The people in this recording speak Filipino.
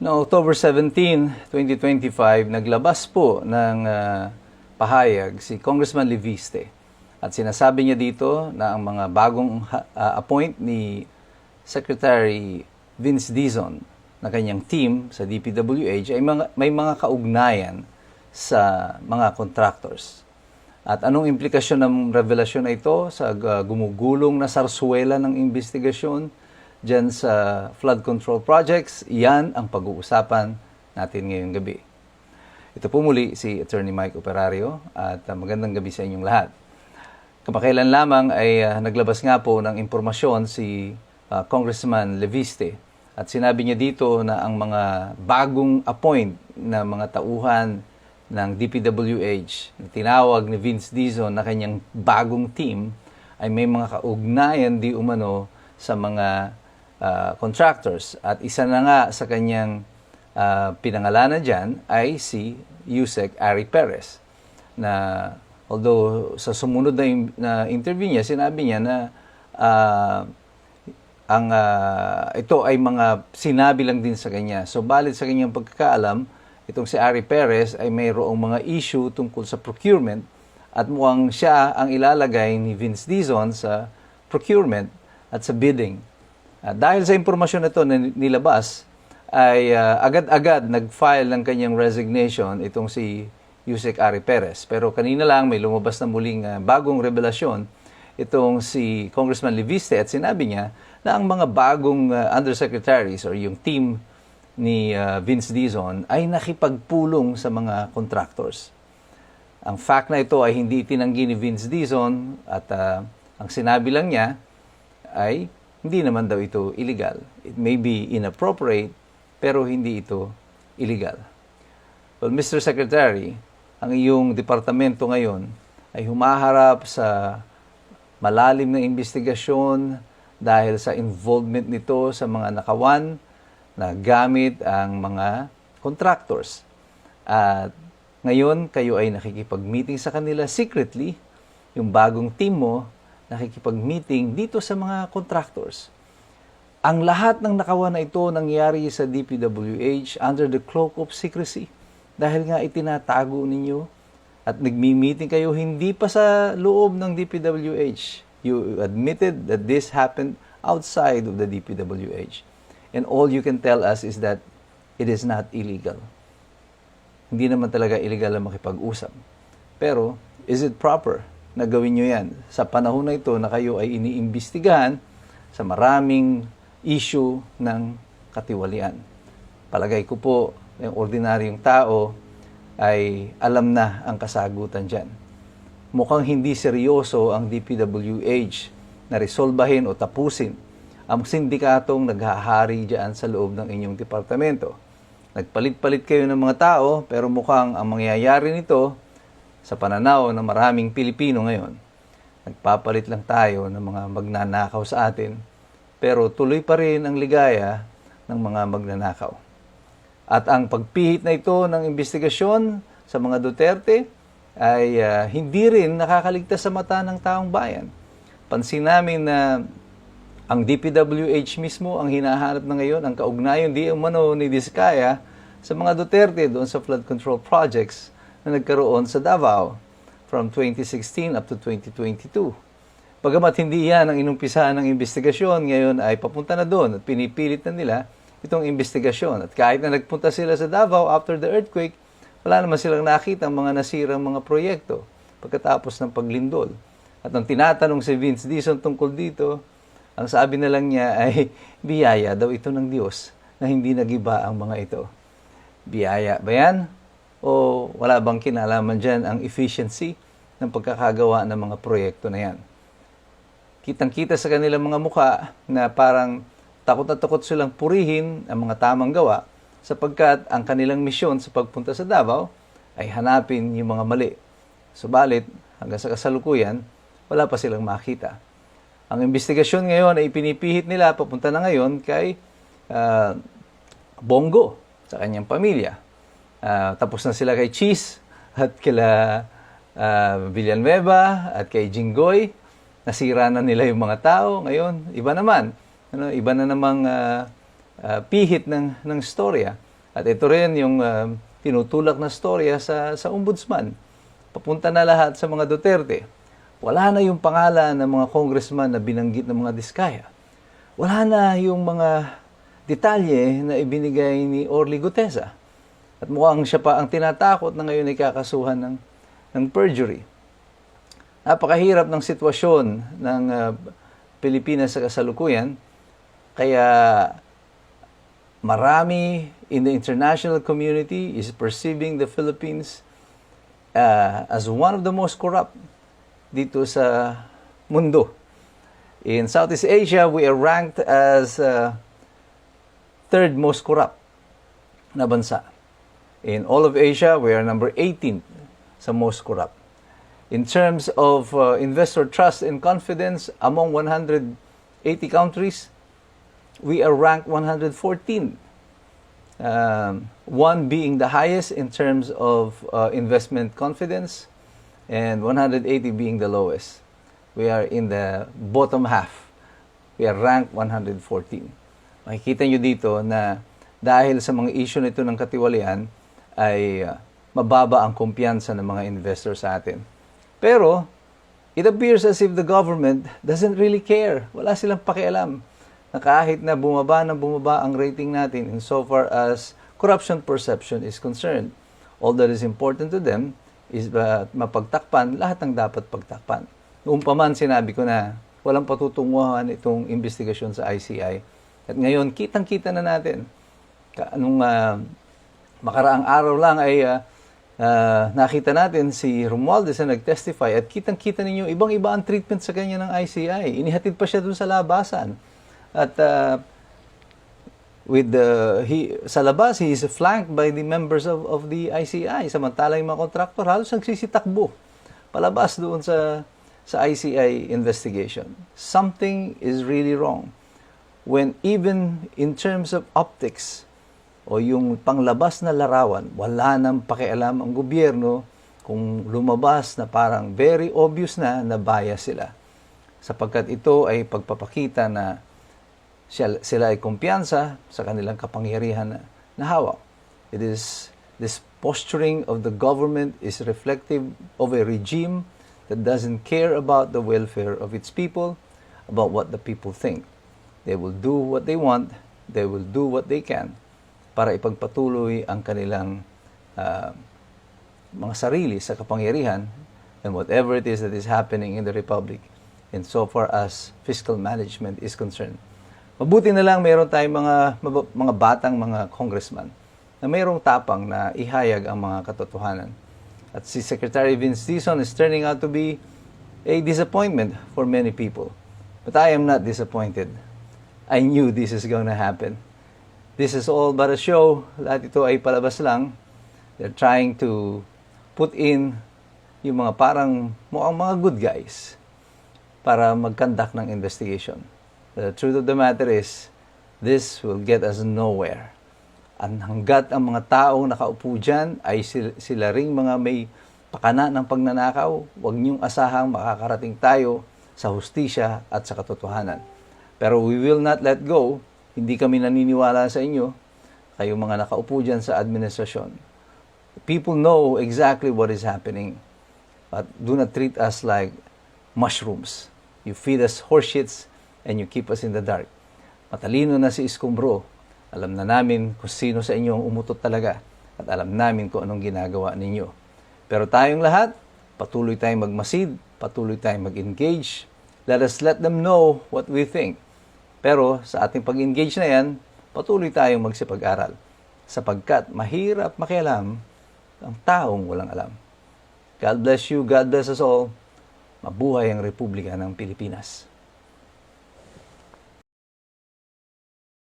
Noong October 17, 2025, naglabas po ng pahayag si Congressman Leviste. At sinasabi niya dito na ang mga bagong appoint ni Secretary Vince Dizon na kanyang team sa DPWH ay may mga kaugnayan sa mga contractors. At anong implikasyon ng revelasyon na ito sa gumugulong na sarsuela ng investigasyon dyan sa flood control projects? Yan ang pag-uusapan natin ngayong gabi. Ito po muli si Attorney Mike Operario at magandang gabi sa inyong lahat. Kamakailan lamang ay naglabas nga po ng impormasyon si Congressman Leviste at sinabi niya dito na ang mga bagong appoint na mga tauhan ng DPWH na tinawag ni Vince Dizon na kanyang bagong team ay may mga kaugnayan di umano sa mga contractors. At isa na nga sa kanyang pinangalanan dyan ay si Yusek Ari Perez na although sa sumunod na interview niya, sinabi niya na ito ay mga sinabi lang din sa kanya. So balit sa kanyang pagkakaalam, itong si Ari Perez ay mayroong mga issue tungkol sa procurement at mukhang siya ang ilalagay ni Vince Dizon sa procurement at sa bidding. Dahil sa impormasyon na ito na nilabas, ay agad-agad nag-file ng kanyang resignation itong si Yusek Ari Perez. Pero kanina lang may lumabas na muling bagong revelasyon itong si Congressman Leviste at sinabi niya na ang mga bagong undersecretaries or yung team ni Vince Dizon ay nakipagpulong sa mga contractors. Ang fact na ito ay hindi tinanggi ni Vince Dizon at ang sinabi lang niya ay hindi naman daw ito illegal. It may be inappropriate pero hindi ito illegal. Well, Mr. Secretary, ang iyong departamento ngayon ay humaharap sa malalim na investigasyon dahil sa involvement nito sa mga nakawan na gamit ang mga contractors. At ngayon, kayo ay nakikipag-meeting sa kanila secretly. Yung bagong team mo, nakikipag-meeting dito sa mga contractors. Ang lahat ng nakawan na ito nangyari sa DPWH under the cloak of secrecy. Dahil nga itinatago ninyo at nagmi-meeting kayo hindi pa sa loob ng DPWH. You admitted that this happened outside of the DPWH. And all you can tell us is that it is not illegal. Hindi naman talaga illegal na makipag-usap. Pero, is it proper na gawin nyo yan sa panahon na ito na kayo ay iniimbestigahan sa maraming issue ng katiwalian? Palagay ko po, yung ordinaryong tao ay alam na ang kasagutan dyan. Mukhang hindi seryoso ang DPWH na resolbahin o tapusin ang sindikatong naghahari dyan sa loob ng inyong departamento. Nagpalit-palit kayo ng mga tao, pero mukhang ang mangyayari nito sa pananaw ng maraming Pilipino ngayon, nagpapalit lang tayo ng mga magnanakaw sa atin, pero tuloy pa rin ang ligaya ng mga magnanakaw. At ang pagpihit na ito ng investigasyon sa mga Duterte ay hindi rin nakakaligtas sa mata ng taong bayan. Pansin namin na ang DPWH mismo ang hinahanap na ngayon, ang kaugnayan di umano ni Diskaya sa mga Duterte doon sa flood control projects na nagkaroon sa Davao from 2016 up to 2022. Bagamat hindi yan ang inumpisahan ng investigasyon, ngayon ay papunta na doon at pinipilit na nila itong investigasyon. At kahit na nagpunta sila sa Davao after the earthquake, wala naman silang nakita ang mga nasirang mga proyekto pagkatapos ng paglindol. At ang tinatanong si Vince Dizon tungkol dito, ang sabi na lang niya ay biyaya daw ito ng Diyos na hindi nagiba ang mga ito. Biyaya ba yan? O wala bang kinalaman dyan ang efficiency ng pagkakagawa ng mga proyekto na yan? Kitang-kita sa kanilang mga mukha na parang takot na takot silang purihin ang mga tamang gawa sapagkat ang kanilang misyon sa pagpunta sa Davao ay hanapin yung mga mali. Subalit, hanggang sa kasalukuyan, wala pa silang makita. Ang investigasyon ngayon ay pinipihit nila papunta na ngayon kay Bongo sa kanyang pamilya. Tapos na sila kay Cheese at kila Villanueva at kay Jinggoy. Nasira na nila yung mga tao. Ngayon, iba naman. Iba na namang pihit ng storya. At ito rin yung tinutulak na storya sa ombudsman. Papunta na lahat sa mga Duterte. Wala na yung pangalan ng mga congressman na binanggit ng mga Diskaya. Wala na yung mga detalye na ibinigay ni Orly Gutesa. At mukhang siya pa ang tinatakot na ngayon ay kakasuhan ng perjury. Napakahirap ng sitwasyon ng Pilipinas sa kasalukuyan. Kaya marami in the international community is perceiving the Philippines as one of the most corrupt dito sa mundo. In Southeast Asia, we are ranked as third most corrupt na bansa. In all of Asia, we are number 18th sa most corrupt. In terms of investor trust and confidence, among 180 countries, we are ranked 114. One being the highest in terms of investment confidence, and 180 being the lowest. We are in the bottom half. We are ranked 114. Makikita nyo dito na dahil sa mga issue nito ng katiwalian, ay mababa ang kumpiyansa ng mga investors sa atin. Pero, it appears as if the government doesn't really care. Wala silang pakialam na kahit na bumaba ang rating natin insofar as corruption perception is concerned. All that is important to them is mapagtakpan lahat ng dapat pagtakpan. Noong pa man sinabi ko na walang patutunguhan itong investigasyon sa ICI. At ngayon, kitang-kita na natin. Nung makaraang araw lang ay nakita natin si Romualdez na nag-testify at kitang-kita ninyo, ibang-iba ang treatment sa kanya ng ICI. Inihatid pa siya dun sa labasan. At sa labas, he is flanked by the members of the ICI. Samantalang yung mga kontraktor, halos nagsisitakbo palabas doon sa ICI investigation. Something is really wrong. When even in terms of optics, o yung panglabas na larawan, wala nang pakialam ang gobyerno kung lumabas na parang very obvious na bias sila. Sapagkat ito ay pagpapakita na sila ay kumpiyansa sa kanilang kapangyarihan na hawak. This posturing of the government is reflective of a regime that doesn't care about the welfare of its people, about what the people think. They will do what they want, they will do what they can para ipagpatuloy ang kanilang mga sarili sa kapangyarihan and whatever it is that is happening in the Republic insofar as fiscal management is concerned. Mabuti na lang mayroon tayong mga batang mga congressman na mayroong tapang na ihayag ang mga katotohanan. At si Secretary Vince Dizon is turning out to be a disappointment for many people. But I am not disappointed. I knew this is going to happen. This is all but a show. Lahat ito ay palabas lang. They're trying to put in yung mga parang mukhang mga good guys para mag-conduct ng investigation. The truth of the matter is, this will get us nowhere. Hanggat ang mga taong nakaupo dyan ay sila ring mga may pakana ng pagnanakaw, huwag niyong asahang makakarating tayo sa hustisya at sa katotohanan. Pero we will not let go. Hindi kami naniniwala sa inyo, kayong mga nakaupo dyan sa administrasyon. People know exactly what is happening. But do not treat us like mushrooms. You feed us horse shits and you keep us in the dark. Matalino na si Escombro. Alam na namin kung sino sa inyo ang umutot talaga. At alam namin kung anong ginagawa ninyo. Pero tayong lahat, patuloy tayong magmasid, patuloy tayong mag-engage. Let us let them know what we think. Pero sa ating pag-engage na yan, patuloy tayong magsipag-aral. Sapagkat mahirap makialam ang taong walang alam. God bless you, God bless us all. Mabuhay ang Republika ng Pilipinas.